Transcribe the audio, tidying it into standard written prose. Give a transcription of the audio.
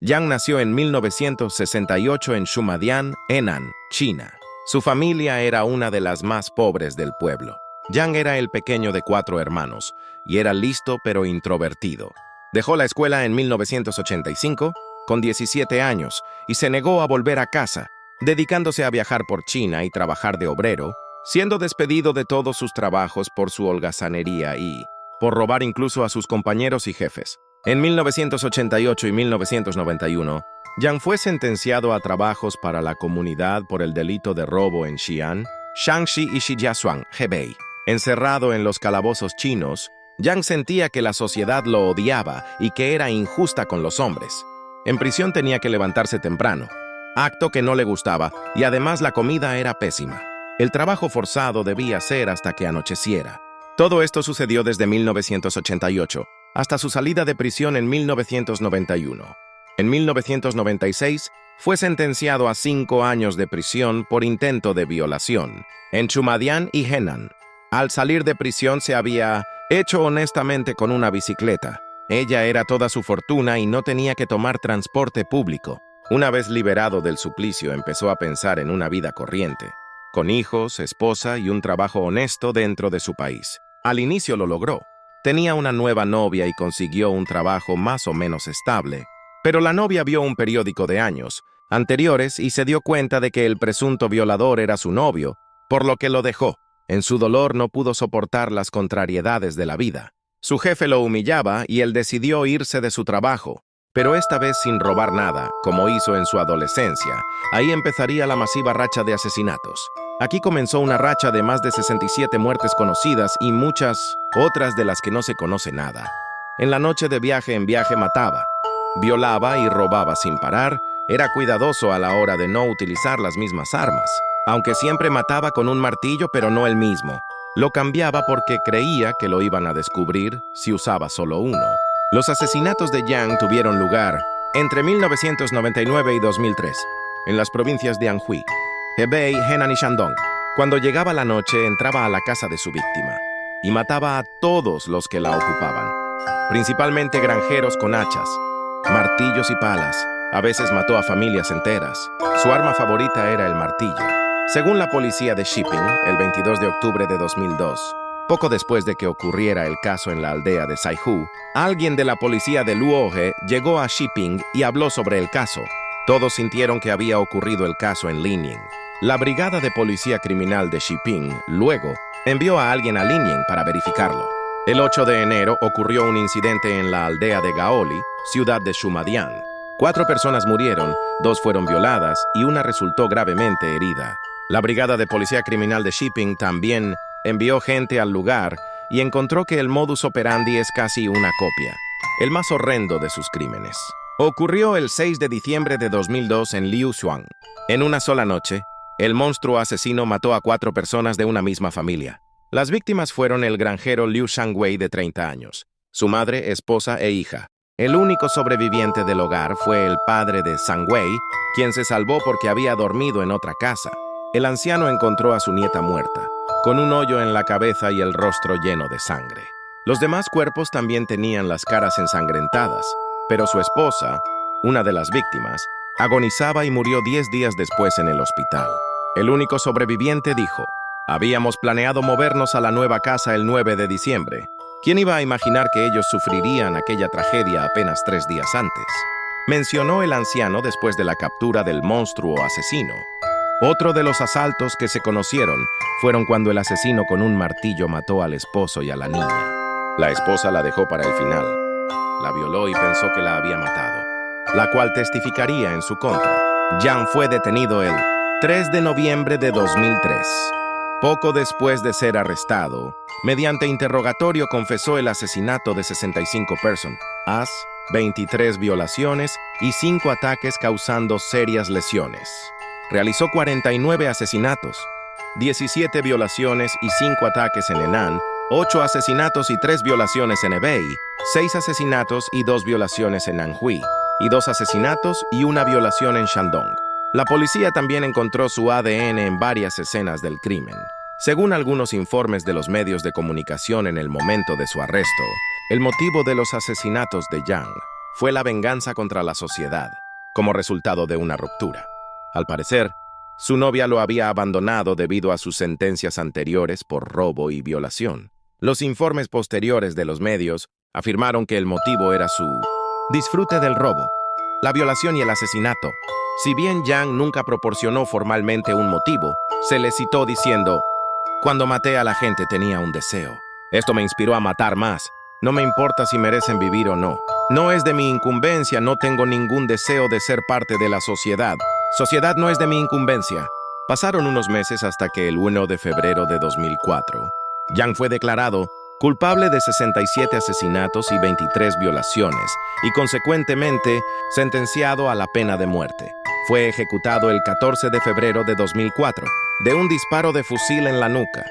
Yang nació en 1968 en Shumadian, Henan, China. Su familia era una de las más pobres del pueblo. Yang era el pequeño de 4 hermanos y era listo pero introvertido. Dejó la escuela en 1985 con 17 años y se negó a volver a casa, dedicándose a viajar por China y trabajar de obrero, siendo despedido de todos sus trabajos por su holgazanería y por robar incluso a sus compañeros y jefes. En 1988 y 1991, Yang fue sentenciado a trabajos para la comunidad por el delito de robo en Xi'an, Shaanxi y Shijiazhuang, Hebei. Encerrado en los calabozos chinos, Yang sentía que la sociedad lo odiaba y que era injusta con los hombres. En prisión tenía que levantarse temprano, acto que no le gustaba, y además la comida era pésima. El trabajo forzado debía ser hasta que anocheciera. Todo esto sucedió desde 1988, hasta su salida de prisión en 1991. En 1996, fue sentenciado a 5 años de prisión por intento de violación, en Shumadian y Henan. Al salir de prisión se había hecho honestamente con una bicicleta. Ella era toda su fortuna y no tenía que tomar transporte público. Una vez liberado del suplicio, empezó a pensar en una vida corriente, con hijos, esposa y un trabajo honesto dentro de su país. Al inicio lo logró. Tenía una nueva novia y consiguió un trabajo más o menos estable, pero la novia vio un periódico de años anteriores y se dio cuenta de que el presunto violador era su novio, por lo que lo dejó. En su dolor no pudo soportar las contrariedades de la vida. Su jefe lo humillaba y él decidió irse de su trabajo, pero esta vez sin robar nada, como hizo en su adolescencia. Ahí empezaría la masiva racha de asesinatos. Aquí comenzó una racha de más de 67 muertes conocidas y muchas otras de las que no se conoce nada. En la noche de viaje en viaje mataba, violaba y robaba sin parar. Era cuidadoso a la hora de no utilizar las mismas armas, aunque siempre mataba con un martillo pero no el mismo. Lo cambiaba porque creía que lo iban a descubrir si usaba solo uno. Los asesinatos de Yang tuvieron lugar entre 1999 y 2003, en las provincias de Anhui, Hebei, Henan y Shandong. Cuando llegaba la noche, entraba a la casa de su víctima y mataba a todos los que la ocupaban, principalmente granjeros con hachas, martillos y palas. A veces mató a familias enteras. Su arma favorita era el martillo. Según la policía de Shiping, el 22 de octubre de 2002, poco después de que ocurriera el caso en la aldea de Saihu, alguien de la policía de Luohe llegó a Shiping y habló sobre el caso. Todos sintieron que había ocurrido el caso en Linying. La brigada de policía criminal de Shiping luego envió a alguien a Linying para verificarlo. El 8 de enero ocurrió un incidente en la aldea de Gaoli, ciudad de Shumadian. 4 personas murieron, 2 fueron violadas y una resultó gravemente herida. La brigada de policía criminal de Shiping también envió gente al lugar y encontró que el modus operandi es casi una copia, el más horrendo de sus crímenes. Ocurrió el 6 de diciembre de 2002 en Liuzhuang. En una sola noche, el monstruo asesino mató a 4 personas de una misma familia. Las víctimas fueron el granjero Liu Shangwei de 30 años, su madre, esposa e hija. El único sobreviviente del hogar fue el padre de Shangwei, quien se salvó porque había dormido en otra casa. El anciano encontró a su nieta muerta, con un hoyo en la cabeza y el rostro lleno de sangre. Los demás cuerpos también tenían las caras ensangrentadas, pero su esposa, una de las víctimas, agonizaba y murió 10 días después en el hospital. El único sobreviviente dijo: «Habíamos planeado movernos a la nueva casa el 9 de diciembre. ¿Quién iba a imaginar que ellos sufrirían aquella tragedia apenas 3 días antes?», mencionó el anciano después de la captura del monstruo asesino. Otro de los asaltos que se conocieron fueron cuando el asesino con un martillo mató al esposo y a la niña. La esposa la dejó para el final. La violó y pensó que la había matado, la cual testificaría en su contra. Yang fue detenido el 3 de noviembre de 2003. Poco después de ser arrestado, mediante interrogatorio confesó el asesinato de 65 personas, 23 violaciones y 5 ataques causando serias lesiones. Realizó 49 asesinatos, 17 violaciones y 5 ataques en Henan, 8 asesinatos y 3 violaciones en Hebei, 6 asesinatos y 2 violaciones en Anhui, y 2 asesinatos y 1 violación en Shandong. La policía también encontró su ADN en varias escenas del crimen. Según algunos informes de los medios de comunicación en el momento de su arresto, el motivo de los asesinatos de Yang fue la venganza contra la sociedad, como resultado de una ruptura. Al parecer, su novia lo había abandonado debido a sus sentencias anteriores por robo y violación. Los informes posteriores de los medios afirmaron que el motivo era su disfrute del robo, la violación y el asesinato. Si bien Yang nunca proporcionó formalmente un motivo, se le citó diciendo: «Cuando maté a la gente tenía un deseo. Esto me inspiró a matar más. No me importa si merecen vivir o no. No es de mi incumbencia, no tengo ningún deseo de ser parte de la sociedad. Sociedad no es de mi incumbencia». Pasaron unos meses hasta que el 1 de febrero de 2004, Yang fue declarado culpable de 67 asesinatos y 23 violaciones y, consecuentemente, sentenciado a la pena de muerte. Fue ejecutado el 14 de febrero de 2004 de un disparo de fusil en la nuca.